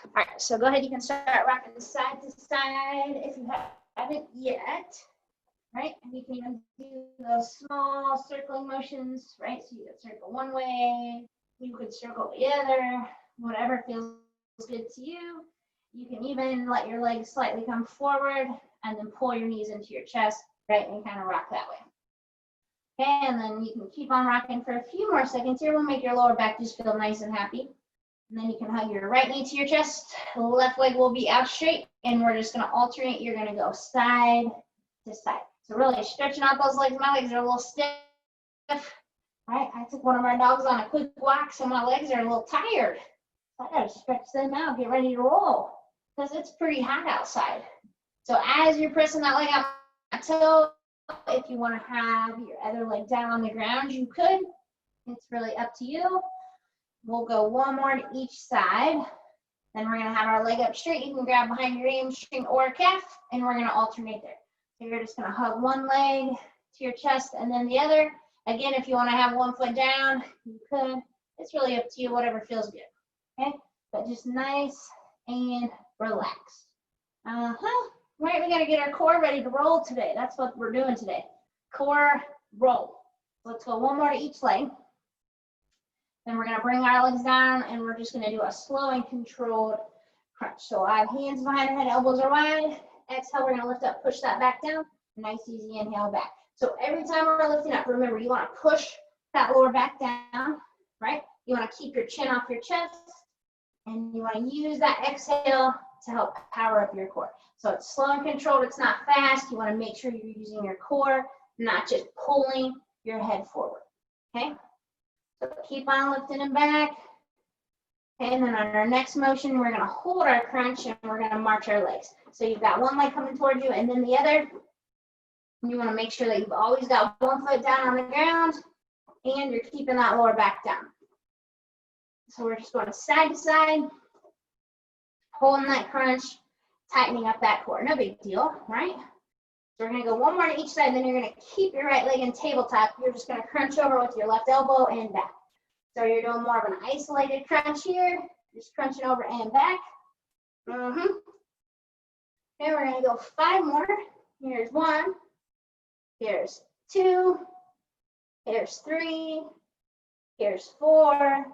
All right, so go ahead, you can start rocking side to side if you haven't yet, right? And you can even do those small circling motions, right? So you could circle one way, you could circle the other, whatever feels good to you. You can even let your legs slightly come forward and then pull your knees into your chest, right? And kind of rock that way. Okay, and then you can keep on rocking for a few more seconds here. We'll make your lower back just feel nice and happy. And then you can hug your right knee to your chest. Left leg will be out straight, and we're just gonna alternate. You're gonna go side to side. So really stretching out those legs. My legs are a little stiff, right? I took one of our dogs on a quick walk, so my legs are a little tired. I gotta stretch them out, get ready to roll, because it's pretty hot outside. So as you're pressing that leg out my toe, if you want to have your other leg down on the ground, you could. It's really up to you. We'll go one more to each side. Then we're going to have our leg up straight. You can grab behind your hamstring or calf, and we're going to alternate there. So you're just going to hug one leg to your chest and then the other. Again, if you want to have one foot down, you could. It's really up to you, whatever feels good. Okay? But just nice and relaxed. Right, we got to get our core ready to roll today. That's what we're doing today. Core roll. Let's go one more to each leg. Then we're going to bring our legs down, and we're just going to do a slow and controlled crunch. So I have hands behind our head, elbows are wide. Exhale, we're going to lift up, push that back down. Nice, easy inhale back. So every time we're lifting up, remember, you want to push that lower back down, right? You want to keep your chin off your chest, and you want to use that exhale to help power up your core. So it's slow and controlled, it's not fast. You want to make sure you're using your core, not just pulling your head forward, okay? So keep on lifting them back. Okay, and then on our next motion, we're gonna hold our crunch and we're gonna march our legs. So you've got one leg coming towards you and then the other. You wanna make sure that you've always got one foot down on the ground and you're keeping that lower back down. So we're just going side to side, holding that crunch, tightening up that core. No big deal, right? So we're gonna go one more to each side, and then you're gonna keep your right leg in tabletop. You're just gonna crunch over with your left elbow and back. So you're doing more of an isolated crunch here, just crunching over and back. Okay, we're gonna go 5 more. Here's 1, here's 2, here's 3, here's 4,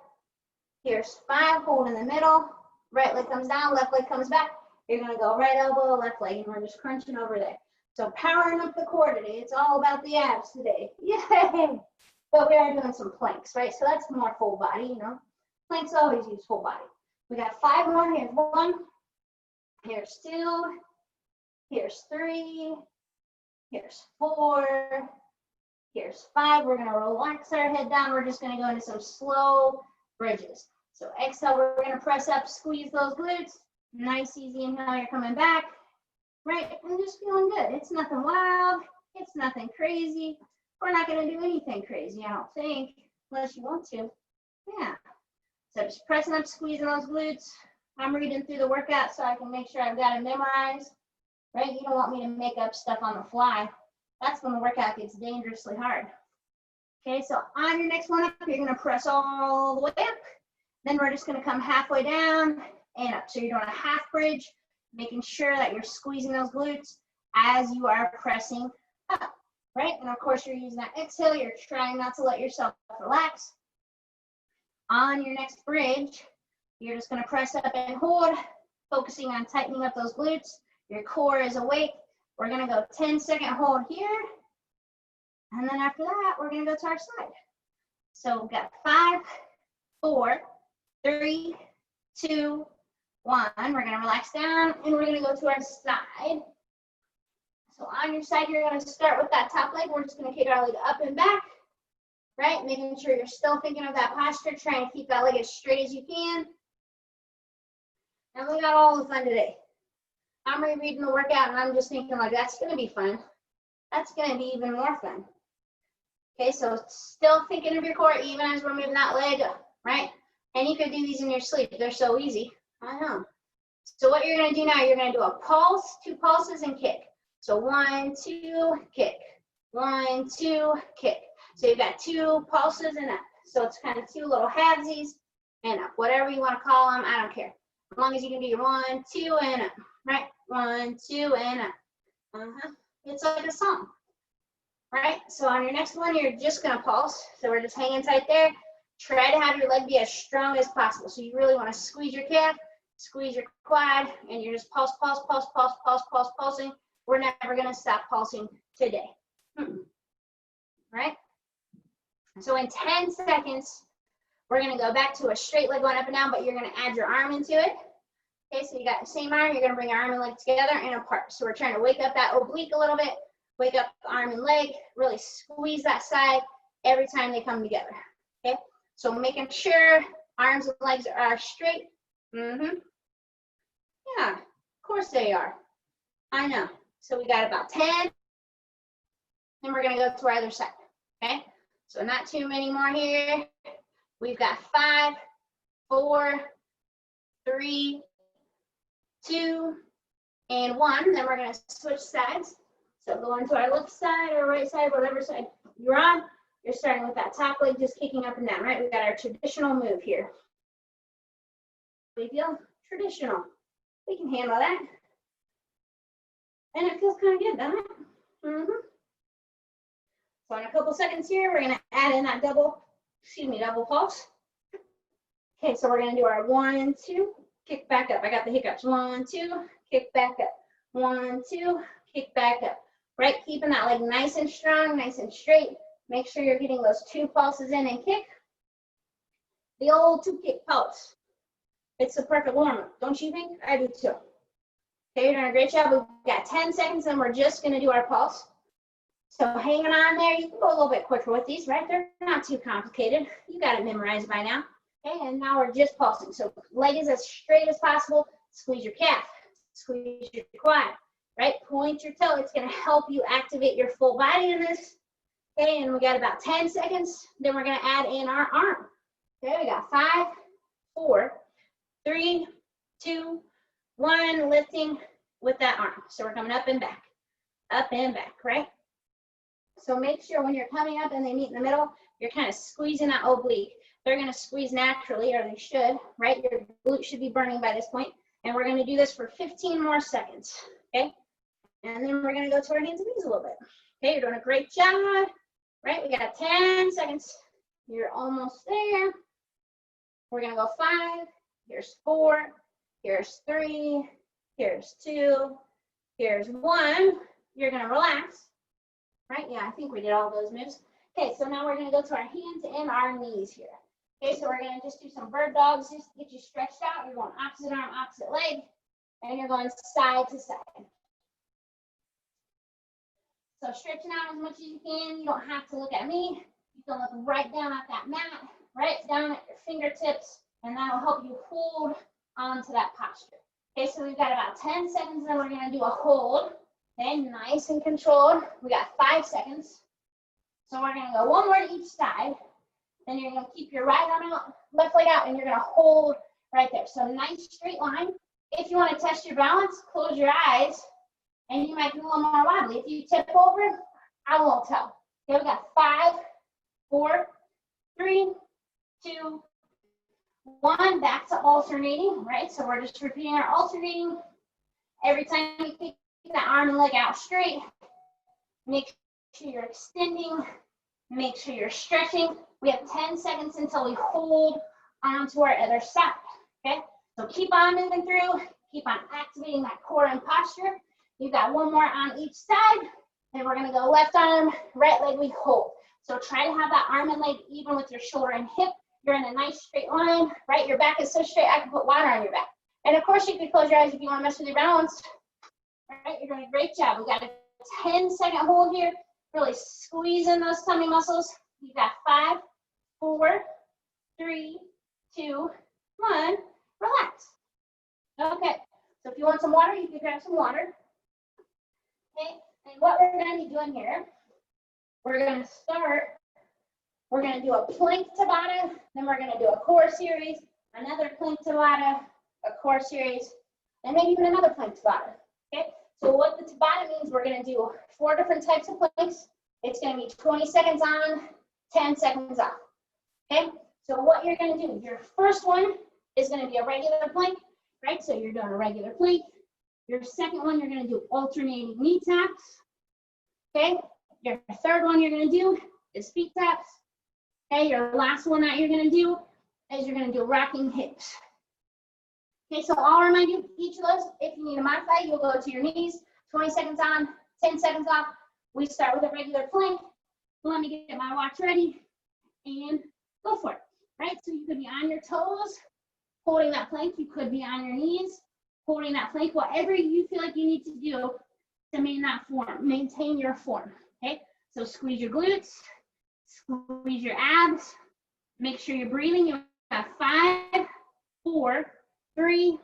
here's 5, hold in the middle. Right leg comes down, left leg comes back. You're gonna go right elbow, left leg, and we're just crunching over there. So powering up the core today. It's all about the abs today. Yay! But we are doing some planks, right? So that's more full body, you know. Planks always use full body. We got 5 more. Here's 1. Here's 2. Here's 3. Here's 4. Here's 5. We're gonna relax our head down. We're just gonna go into some slow bridges. So exhale, we're gonna press up, squeeze those glutes. Nice, easy inhale, you're coming back. Right, and just feeling good. It's nothing wild, it's nothing crazy. We're not gonna do anything crazy, I don't think, unless you want to. Yeah, so just pressing up, squeezing those glutes. I'm reading through the workout so I can make sure I've got it memorized, right? You don't want me to make up stuff on the fly. That's when the workout gets dangerously hard. Okay, so on your next one up, you're gonna press all the way up. Then we're just gonna come halfway down and up. So you're doing a half bridge, making sure that you're squeezing those glutes as you are pressing up, right? And of course, you're using that exhale. You're trying not to let yourself relax. On your next bridge, you're just gonna press up and hold, focusing on tightening up those glutes. Your core is awake. We're gonna go 10-second hold here. And then after that, we're gonna go to our side. So we've got 5, 4, 3, 2, 1. We're gonna relax down and we're gonna go to our side. So on your side, you're gonna start with that top leg. We're just gonna kick our leg up and back, right? Making sure you're still thinking of that posture, trying to keep that leg as straight as you can. And we got all the fun today. I'm rereading the workout and I'm just thinking like, that's gonna be fun. That's gonna be even more fun. Okay, so still thinking of your core even as we're moving that leg up, right? And you could do these in your sleep. They're so easy. I know. So what you're gonna do now, you're gonna do a pulse, 2 pulses and kick. So 1, 2, kick. 1, 2, kick. So you've got 2 pulses and up. So it's kind of 2 little halvesies and up, whatever you want to call them, I don't care. As long as you can do your 1, 2, and up, right? 1, 2, and up. It's like a song, right? So on your next one, you're just gonna pulse. So we're just hanging tight there. Try to have your leg be as strong as possible. So you really want to squeeze your calf, squeeze your quad, and you're just pulse, pulse, pulse, pulse, pulse, pulse, pulsing. We're never gonna stop pulsing today. Right? So in 10 seconds, we're gonna go back to a straight leg going up and down, but you're gonna add your arm into it. Okay, so you got the same arm, you're gonna bring your arm and leg together and apart. So we're trying to wake up that oblique a little bit, wake up the arm and leg, really squeeze that side every time they come together. Okay, so making sure arms and legs are straight. Yeah, of course they are. I know. So we got about 10. Then we're gonna go to our other side. Okay, so not too many more here. We've got 5, 4, 3, 2, and 1. Then we're going to switch sides. So going to our left side or right side, whatever side you're on. You're starting with that top leg just kicking up and down, right? We've got our traditional move here. We feel traditional. We can handle that. And it feels kind of good, doesn't it? So in a couple seconds here, we're going to add in that double pulse. Okay, so we're going to do our 1, 2, kick back up. I got the hiccups. 1, 2, kick back up. 1, 2, kick back up. Right, keeping that leg nice and strong, nice and straight. Make sure you're getting those 2 pulses in and kick. The old 2 kick pulse. It's the perfect warm-up, don't you think? I do too. Okay, you're doing a great job. We've got 10 seconds and we're just going to do our pulse. So hanging on there, you can go a little bit quicker with these, right? They're not too complicated. You got it memorized by now. Okay, and now we're just pulsing. So leg is as straight as possible. Squeeze your calf, squeeze your quad, right? Point your toe. It's going to help you activate your full body in this. Okay, and we got about 10 seconds. Then we're going to add in our arm. Okay, we got 5, 4, 3, 2, 1, lifting with that arm. So we're coming up and back, right? So make sure when you're coming up and they meet in the middle, you're kind of squeezing that oblique. They're going to squeeze naturally, or they should, right? Your glute should be burning by this point. And we're going to do this for 15 more seconds, okay? And then we're going to go to our hands and knees a little bit. Okay, you're doing a great job, right? We got 10 seconds. You're almost there. We're going to go 5. Here's 4. Here's 3. Here's 2. Here's 1. You're going to relax. Right? Yeah, I think we did all those moves. Okay, so now we're going to go to our hands and our knees here. Okay, so we're going to just do some bird dogs just to get you stretched out. You're going opposite arm, opposite leg, and you're going side to side. So stretching out as much as you can. You don't have to look at me. You can look right down at that mat, right down at your fingertips, and that'll help you hold onto that posture. Okay, so we've got about 10 seconds, then we're going to do a hold. Okay, nice and controlled. We got 5 seconds. So we're going to go 1 more to each side. Then you're going to keep your right arm out, left leg out, and you're going to hold right there. So nice straight line. If you want to test your balance, close your eyes, and you might be a little more wobbly. If you tip over, I won't tell. Okay, we got 5, 4, 3, 2, 1. Back to alternating, right? So we're just repeating our alternating. Every time you keep that arm and leg out straight, make sure you're extending, make sure you're stretching. We have 10 seconds until we hold onto our other side, okay? So keep on moving through, keep on activating that core and posture. You've got 1 more on each side, and we're gonna go left arm, right leg, we hold. So try to have that arm and leg even with your shoulder and hip. You're in a nice straight line, right? Your back is so straight, I can put water on your back. And of course, you can close your eyes if you wanna mess with your balance. All right, you're doing a great job. We got a 10-second hold here. Really squeezing those tummy muscles. You got 5, 4, 3, 2, 1. Relax. Okay, so if you want some water, you can grab some water. Okay, and what we're going to be doing here, we're going to do a plank Tabata, then we're going to do a core series, another plank Tabata, a core series, and maybe even another plank Tabata. Okay, so what the Tabata means, we're going to do 4 different types of planks. It's going to be 20 seconds on, 10 seconds off. Okay, so what you're going to do, your first one is going to be a regular plank. right? So you're doing a regular plank. Your second one, you're gonna do alternating knee taps, okay? Your third one you're gonna do is feet taps. Okay, your last one that you're gonna do is you're gonna do rocking hips. Okay, so I'll remind you each of those. If you need to modify, you'll go to your knees, 20 seconds on, 10 seconds off. We start with a regular plank. Let me get my watch ready and go for it, right? So you could be on your toes, holding that plank. You could be on your knees, holding that plank, whatever you feel like you need to do to maintain your form, okay? So squeeze your glutes, squeeze your abs, make sure you're breathing. You have 5, 4, 3,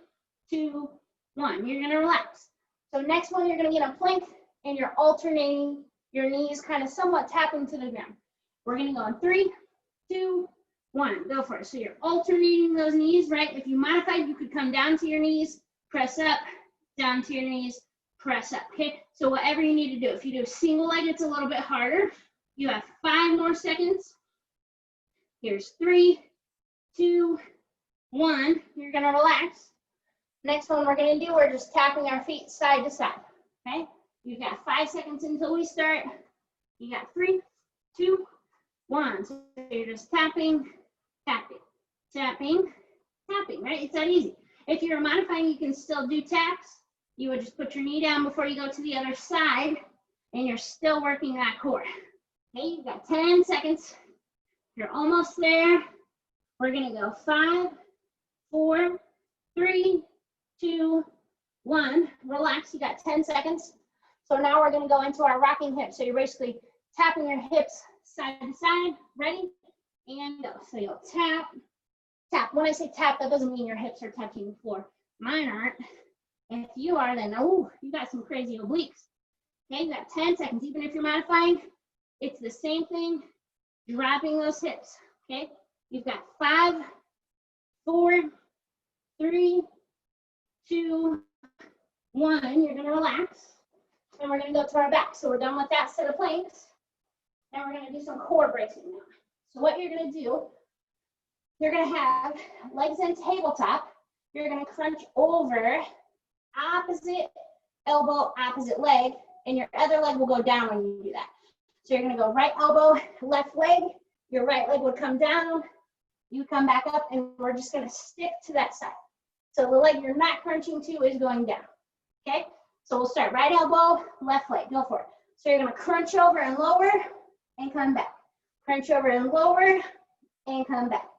2, 1. You're gonna relax. So next one, you're gonna get a plank and you're alternating your knees, kind of somewhat tapping to the ground. We're gonna go in 3, 2, 1, go for it. So you're alternating those knees, right? If you modify, you could come down to your knees, press up, down to your knees, press up, okay? So whatever you need to do. If you do a single leg, it's a little bit harder. You have 5 more seconds. Here's 3, 2, 1. You're gonna relax. Next one we're gonna do, we're just tapping our feet side to side, okay? You've got 5 seconds until we start. You got 3, 2, 1. So you're just tapping, tapping, tapping, tapping, right? It's that easy. If you're modifying, you can still do taps. You would just put your knee down before you go to the other side, and you're still working that core. Okay, you've got 10 seconds. You're almost there. We're gonna go 5, 4, 3, 2, 1. Relax, you got 10 seconds. So now we're gonna go into our rocking hips. So you're basically tapping your hips side to side. Ready? And go. So you'll tap, tap. When I say tap, that doesn't mean your hips are touching the floor. Mine aren't. And if you are, then oh, you got some crazy obliques. Okay, you got 10 seconds. Even if you're modifying, it's the same thing, dropping those hips. Okay, you've got 5, 4, 3, 2, 1. You're gonna relax. And we're gonna go to our back. So we're done with that set of planks. And we're gonna do some core bracing now. So what you're gonna do, you're gonna have legs in tabletop. You're gonna crunch over, opposite elbow, opposite leg, and your other leg will go down when you do that. So you're gonna go right elbow, left leg, your right leg would come down, you come back up, and we're just gonna stick to that side. So the leg you're not crunching to is going down, okay? So we'll start right elbow, left leg, go for it. So you're gonna crunch over and lower, and come back. Crunch over and lower, and come back.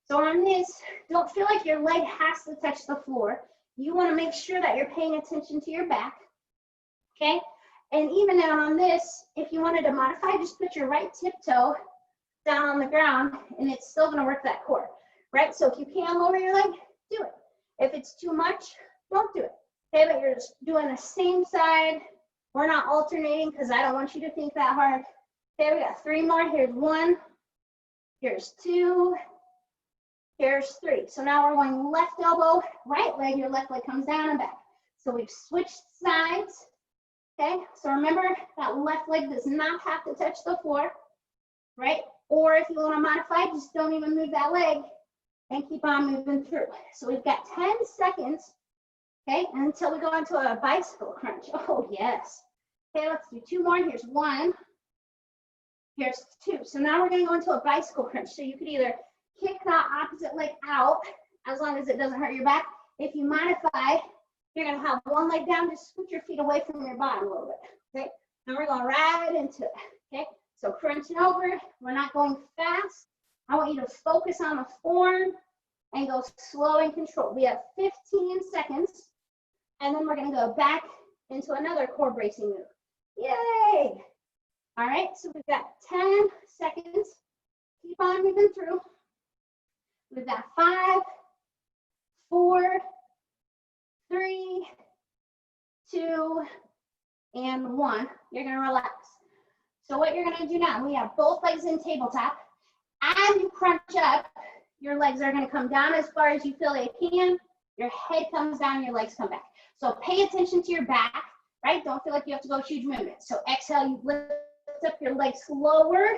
So on this, don't feel like your leg has to touch the floor. You wanna make sure that you're paying attention to your back, okay? And even down on this, if you wanted to modify, just put your right tiptoe down on the ground, and it's still gonna work that core, right? So if you can lower your leg, do it. If it's too much, don't do it, okay? But you're just doing the same side. We're not alternating because I don't want you to think that hard. Okay, we got 3 more. Here's 1, here's 2, here's 3. So now we're going left elbow, right leg, your left leg comes down and back. So we've switched sides, okay? So remember that left leg does not have to touch the floor, right? Or if you want to modify, just don't even move that leg and keep on moving through. So we've got 10 seconds, okay, until we go into a bicycle crunch. Oh, yes. Okay, let's do 2 more. Here's 1, here's 2. So now we're going to go into a bicycle crunch. So you could either kick that opposite leg out, as long as it doesn't hurt your back. If you modify, you're gonna have one leg down, just scoot your feet away from your bottom a little bit, okay? And we're going right into it, okay? So crunching over, we're not going fast. I want you to focus on the form and go slow and controlled. We have 15 seconds, and then we're gonna go back into another core bracing move. Yay! All right, so we've got 10 seconds. Keep on moving through. We've got 5, 4, 3, 2, and 1. You're gonna relax. So what you're gonna do now, we have both legs in tabletop. As you crunch up, your legs are gonna come down as far as you feel they can. Your head comes down, your legs come back. So pay attention to your back, right? Don't feel like you have to go huge movement. So exhale, you lift up your legs lower,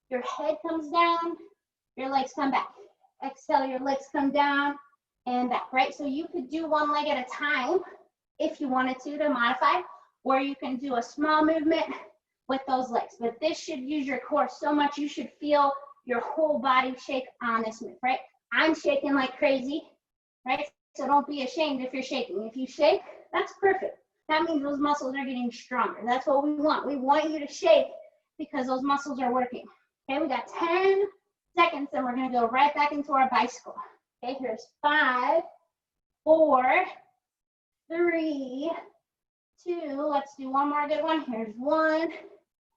your head comes down, your legs come back. Exhale, your legs come down, and back, right? So you could do one leg at a time if you wanted to modify, or you can do a small movement with those legs. But this should use your core so much, you should feel your whole body shake on this move, right? I'm shaking like crazy, right? So don't be ashamed if you're shaking. If you shake, that's perfect. That means those muscles are getting stronger. That's what we want. We want you to shake because those muscles are working. Okay, we got 10 seconds and we're gonna go right back into our bicycle. Okay, here's 5, 4, 3, 2, let's do one more good one. Here's 1,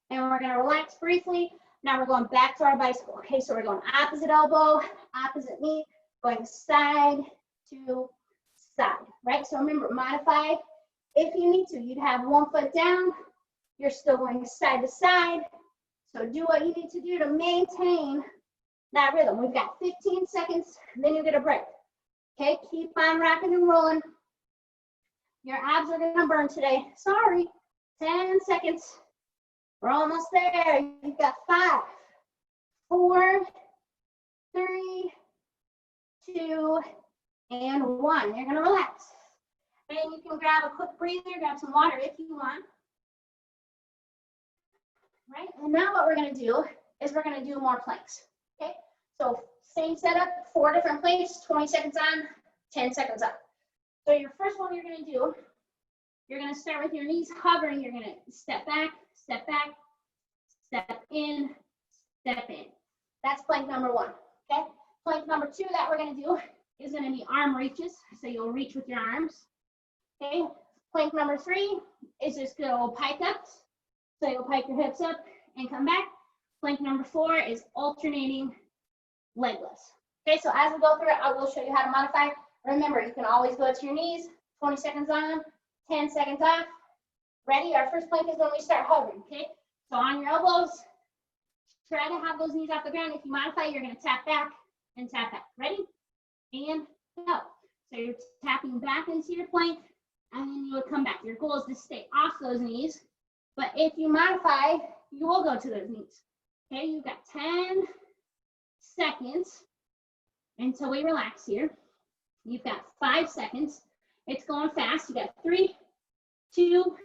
and we're gonna relax briefly. Now we're going back to our bicycle. Okay, so we're going opposite elbow, opposite knee, going side to side, right? So remember, modify if you need to. You'd have one foot down, you're still going side to side. So do what you need to do to maintain that rhythm. We've got 15 seconds, then you get a break. Okay, keep on rocking and rolling. Your abs are gonna burn today. Sorry, 10 seconds. We're almost there. You've got 5, 4, 3, 2, and 1. You're gonna relax. And you can grab a quick breather, grab some water if you want. Right, and now what we're gonna do is we're gonna do more planks, okay? So same setup, 4 different planks, 20 seconds on, 10 seconds up. So your first one you're gonna do, you're gonna start with your knees hovering, you're gonna step back, step in, step in. That's plank number 1, okay? Plank number 2 that we're gonna do is gonna be arm reaches, so you'll reach with your arms, okay? Plank number 3 is just good old pike ups, so you'll pike your hips up and come back. Plank number 4 is alternating leg lifts. Okay, so as we go through it, I will show you how to modify. Remember, you can always go to your knees, 20 seconds on, 10 seconds off. Ready? Our first plank is when we start hovering, okay? So on your elbows, try to have those knees off the ground. If you modify, you're gonna tap back and tap back. Ready? And go. So you're tapping back into your plank, and then you would come back. Your goal is to stay off those knees, but if you modify, you will go to those knees. Okay, you've got 10 seconds until we relax here. You've got 5 seconds. It's going fast. You got 3, 2,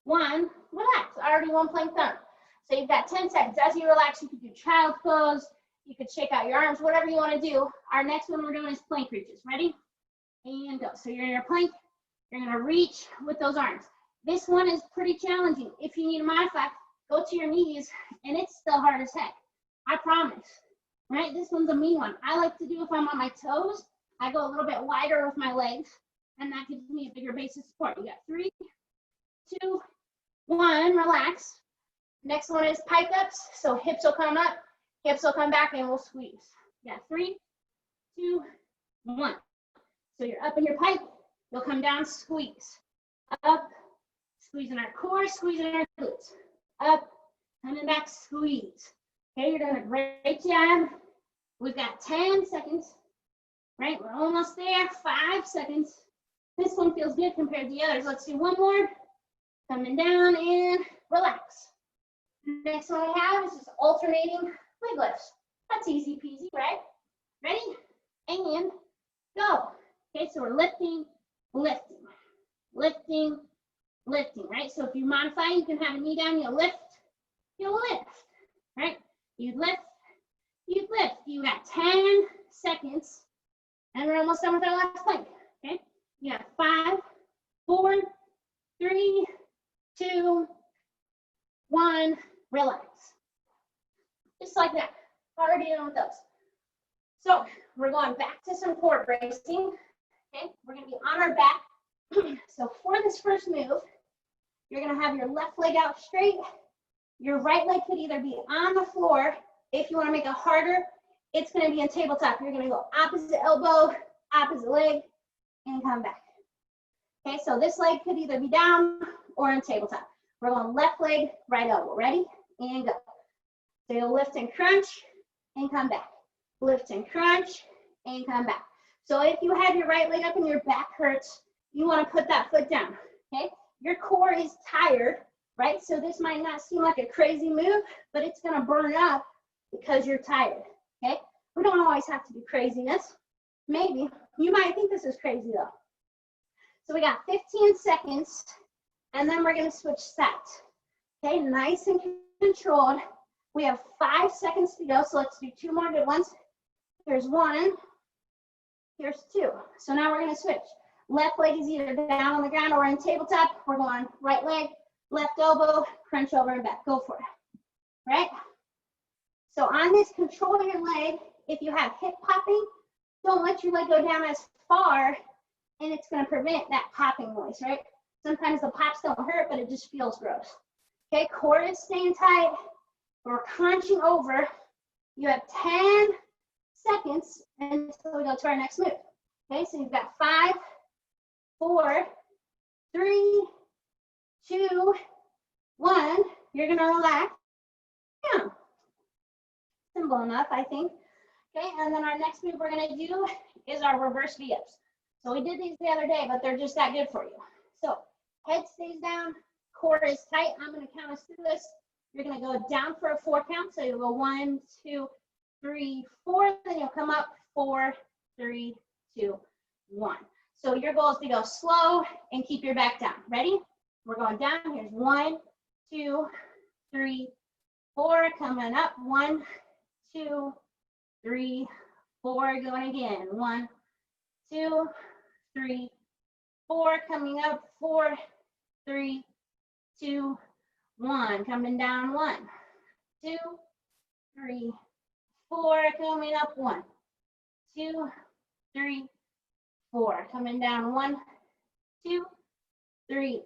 1. Relax. Already one plank done. So you've got 10 seconds. As you relax, you could do child's pose. You could shake out your arms, whatever you want to do. Our next one we're doing is plank reaches. Ready? And go. So you're in your plank. You're going to reach with those arms. This one is pretty challenging. If you need to modify, go to your knees, and it's still hard as heck. I promise. Right? This one's a mean one. I like to do if I'm on my toes, I go a little bit wider with my legs, and that gives me a bigger base of support. You got 3, 2, 1, relax. Next one is pike ups. So hips will come up, hips will come back, and we'll squeeze. You got 3, 2, 1. So you're up in your pike, you'll come down, squeeze. Up, squeezing our core, squeezing our glutes. Up, coming back, squeeze. Okay, you're doing a great job. We've got 10 seconds, right? We're almost there, 5 seconds. This one feels good compared to the others. Let's do one more. Coming down and relax. Next one we have is just alternating leg lifts. That's easy peasy, right? Ready? And go. Okay, so we're lifting, lifting, lifting, lifting, right? So if you modify, you can have a knee down, you'll lift, right? You lift, you lift. You got 10 seconds, and we're almost done with our last plank, okay? You got 5, 4, 3, 2, 1, relax. Just like that. Already done with those. So we're going back to some core bracing, okay? We're gonna be on our back. So for this first move, you're gonna have your left leg out straight. Your right leg could either be on the floor. If you wanna make it harder, it's gonna be in tabletop. You're gonna go opposite elbow, opposite leg, and come back. Okay, so this leg could either be down or in tabletop. We're going left leg, right elbow. Ready? And go. So you'll lift and crunch and come back. Lift and crunch and come back. So if you have your right leg up and your back hurts, you want to put that foot down, okay? Your core is tired, right? So this might not seem like a crazy move, but it's going to burn up because you're tired, okay? We don't always have to do craziness. Maybe, You might think this is crazy though. So we got 15 seconds, and then we're gonna switch sides. Okay, nice and controlled. We have 5 seconds to go, so let's do 2 more good ones. Here's 1, here's 2. So now we're gonna switch. Left leg is either down on the ground or in tabletop. We're going right leg, left elbow, crunch over and back. Go for it, right? So on this, control your leg. If you have hip popping, don't let your leg go down as far, and it's gonna prevent that popping noise, right? Sometimes the pops don't hurt, but it just feels gross. Okay, core is staying tight. We're crunching over. You have 10 seconds until we go to our next move. Okay, so you've got 5, 4, 3, 2, 1. You're gonna relax. Yeah. Simple enough, I think. Okay, and then our next move we're gonna do is our reverse V-ups. So we did these the other day, but they're just that good for you. So head stays down, core is tight. I'm gonna count us through this. You're gonna go down for a 4 count. So you'll go 1, 2, 3, 4. Then you'll come up 4, 3, 2, 1. So your goal is to go slow and keep your back down. Ready? We're going down. Here's 1, 2, 3, 4. Coming up. 1, 2, 3, 4. Going again. 1, 2, 3, 4. Coming up. 4, 3, 2, 1. Coming down. 1, 2, 3, 4. Coming up. 1, 2, 3, 4. Coming down. 1, 2, 3,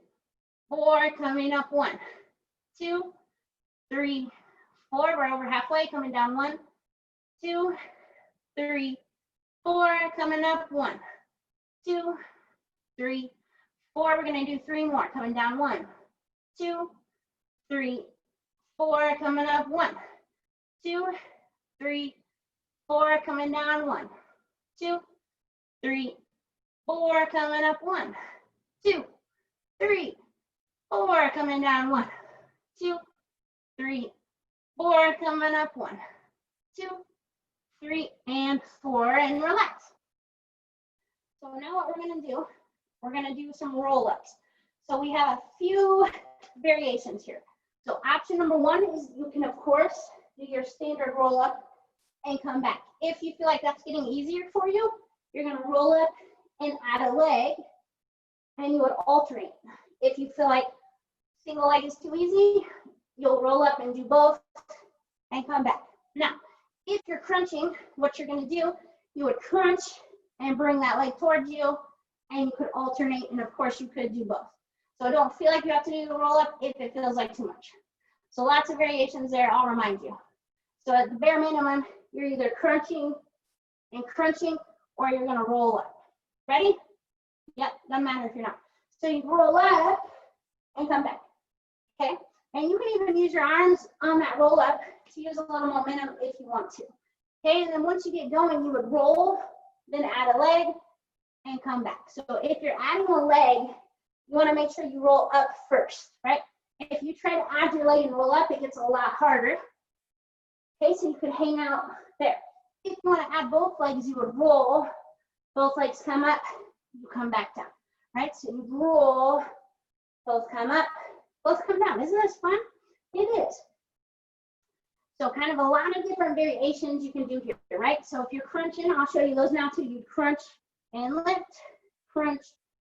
4. Coming up. 1, 2, 3, 4. We're over halfway. Coming down. 1, 2, 3, 4. Coming up. 1, 2, 3, 4. We're gonna do 3 more. Coming down. 1, 2, 3, 4. Coming up. 1, 2, 3, 4. Coming down. 1, 2, 3, 4. Coming up. 1, 2, 3, 4. Coming down. 1, 2, 3, 4. Coming up. 1, 2, 3, and 4. And relax. So now what we're gonna do, we're gonna do some roll-ups. So we have a few variations here. So option number 1 is you can, of course, do your standard roll-up and come back. If you feel like that's getting easier for you, you're gonna roll up and add a leg, and you would alternate. If you feel like single leg is too easy, you'll roll up and do both and come back. Now, if you're crunching, what you're gonna do, you would crunch and bring that leg towards you, and you could alternate, and of course you could do both. So don't feel like you have to do the roll up if it feels like too much. So lots of variations there, I'll remind you. So at the bare minimum, you're either crunching and crunching, or you're gonna roll up. Ready? Yep, doesn't matter if you're not. So you roll up and come back, okay? And you can even use your arms on that roll up to use a little momentum if you want to. Okay, and then once you get going, you would roll, then add a leg, and come back. So if you're adding a leg, you wanna make sure you roll up first, right? If you try to add your leg and roll up, it gets a lot harder. Okay, so you could hang out there. If you wanna add both legs, you would roll, both legs come up, you come back down, right? So you roll, both come up, both come down. Isn't this fun? It is. So kind of a lot of different variations you can do here, right? So if you're crunching, I'll show you those now too. You'd crunch and lift, crunch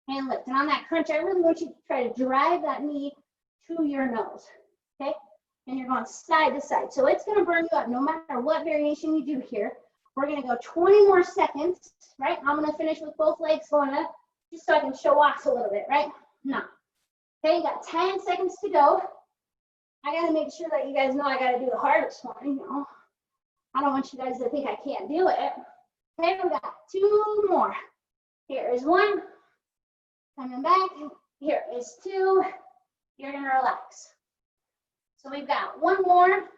and lift. And on that crunch, I really want you to try to drive that knee to your nose, okay? And you're going side to side. So it's gonna burn you up no matter what variation you do here. We're gonna go 20 more seconds, right? I'm gonna finish with both legs going up, just so I can show off a little bit, right? Now, okay, you got 10 seconds to go. I gotta make sure that you guys know I gotta do the hardest one, you know. I don't want you guys to think I can't do it. Okay, we got 2 more. Here is 1, coming back. Here is 2, you're gonna relax. So we've got 1 more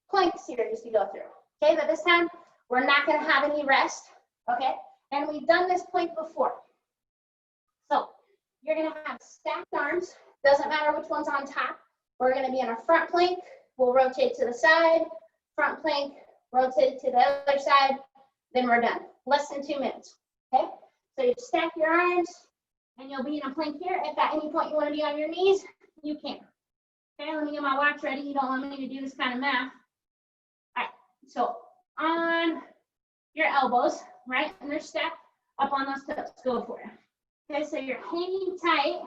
plank series to go through. Okay, but this time we're not gonna have any rest, okay? And we've done this plank before. So you're gonna have stacked arms, doesn't matter which one's on top. We're gonna be in a front plank, we'll rotate to the side, front plank, rotate to the other side, then we're done. less than 2 minutes. Okay, so you stack your arms and you'll be in a plank here. If at any point you want to be on your knees, you can. Okay, let me get my watch ready. You don't want me to do this kind of math. All right, so on your elbows, right, and they're stacked up on those toes. Go for it. Okay, so you're hanging tight.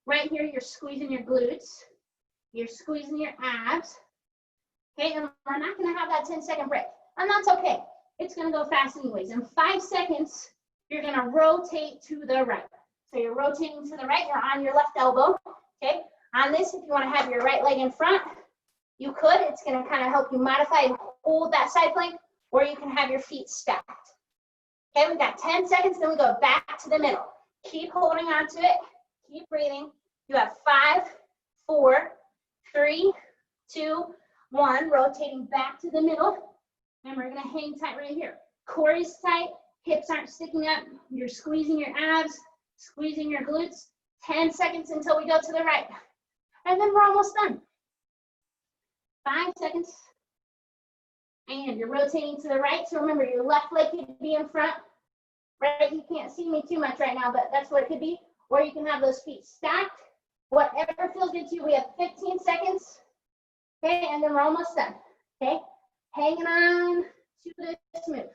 Right here, you're squeezing your glutes. You're squeezing your abs. Okay, and we're not going to have that 10-second break. And that's okay. It's going to go fast anyways. In 5 seconds, you're going to rotate to the right. So you're rotating to the right. You're on your left elbow. Okay, on this, if you want to have your right leg in front, you could. It's going to kind of help you modify and hold that side plank, or you can have your feet stacked. Okay, we've got 10 seconds, then we go back to the middle. Keep holding on to it. Keep breathing. You have 5, 4, 3, 2, 1. Rotating back to the middle. And we're going to hang tight right here. Core is tight. Hips aren't sticking up. You're squeezing your abs, squeezing your glutes. 10 seconds until we go to the right. And then we're almost done. 5 seconds. And you're rotating to the right. So remember, your left leg could be in front. Right? You can't see me too much right now, but that's what it could be. Or you can have those feet stacked. Whatever feels good to you. We have 15 seconds. Okay, and then we're almost done. Okay, hanging on to this move.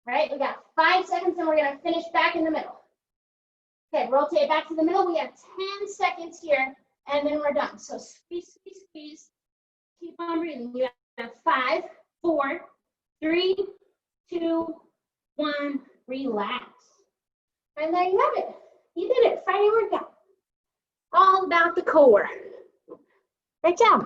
Right, we got 5 seconds and we're going to finish back in the middle. Okay, rotate back to the middle. We have 10 seconds here and then we're done. So squeeze, squeeze, squeeze. Keep on breathing. You have 5, 4, 3, 2, 1. Relax. And there you have it. You did it. Friday workout. All about the core. Great job.